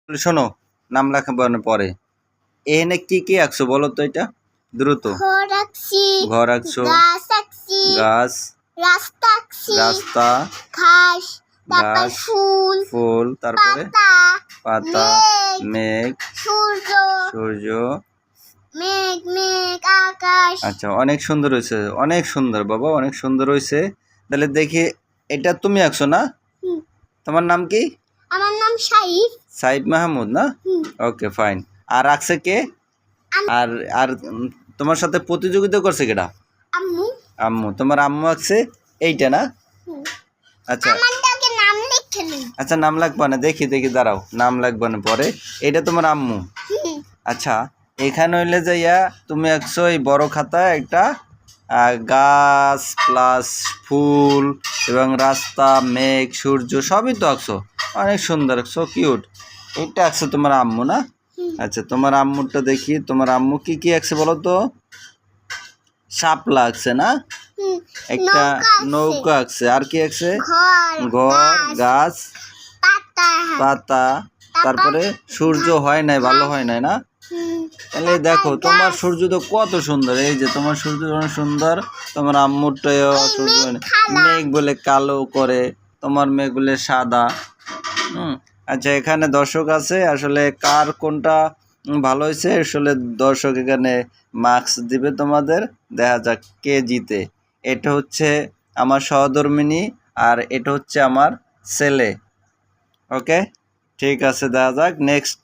শোনো, নাম লেখাবার পরে এখানে কি কি আঁকছো বলো তো, এটা দ্রুত। ঘর আঁকছি, ঘর আঁকছো, গাছ আঁকছি, গাছ, রাস্তা আঁকছি, রাস্তা, ঘাস, তারপর ঘাস, ফুল, ফুল, তারপরে পাতা, পাতা, মেঘ, সূর্য, সূর্য। মেঘ মেঘ আকাশ। আচ্ছা, অনেক সুন্দর হয়েছে, অনেক সুন্দর বাবা, অনেক সুন্দর হয়েছে। তাহলে দেখি, এটা তুমি আঁকছো না? হুম। তোমার নাম কি? আমার নাম সাইফ। সাইদ মাহমুদ না? হুম। ওকে, ফাইন। আর আঁকছে কে? আর আর তোমার সাথে প্রতিযোগিতা করছে কেটা? আম্মু। আম্মু, তোমার আম্মু আঁকছে এইটা না? হুম। আচ্ছা আমারটাকে নাম লিখে নিই। আচ্ছা, নাম লাগবে না, দেখি দেখি, দাঁড়াও, নাম লাগবে না পরে। এটা তোমার আম্মু। হুম। আচ্ছা, এখানে হইলে যাইয়া তুমি আঁকছো এই বড় খাতায় একটা গাছ প্লাস ফুল এবং রাস্তা, মেঘ, সূর্য সবই তো আঁকছো, অনেক সুন্দর, সো কিউট। এটা আঁকছো তোমার আম্মু না? আচ্ছা, তোমার আম্মুরটা দেখি, তোমার আম্মু কি কি আঁকছে বলো তো? শাপলা আঁকছে না? হুম। একটা নৌকা নৌকা আঁকছে, আর কি আঁকছে? ঘর, ঘর, গাছ, পাতা, পাতা, তারপরে সূর্য হয় নাই, ভালো হয় নাই না? হুম, তাহলে দেখো, তোমার সূর্য তো কত সুন্দর, এই যে তোমার সূর্য অনেক সুন্দর, তোমার আম্মুরটাও সূর্য মেঘ বলে কালো করে, তোমার মেঘ বলে সাদা। আচ্ছা, এখানে দর্শক আছে, আসলে কার কোনটা ভালো হয়েছে, আসলে দর্শক এখানে মার্কস দিবে তোমাদের, দেখা যাক কে জিতে। এটা হচ্ছে আমার সহধর্মিণী, আর এটা হচ্ছে আমার ছেলে। ওকে, ঠিক আছে, দেখা যাক নেক্সট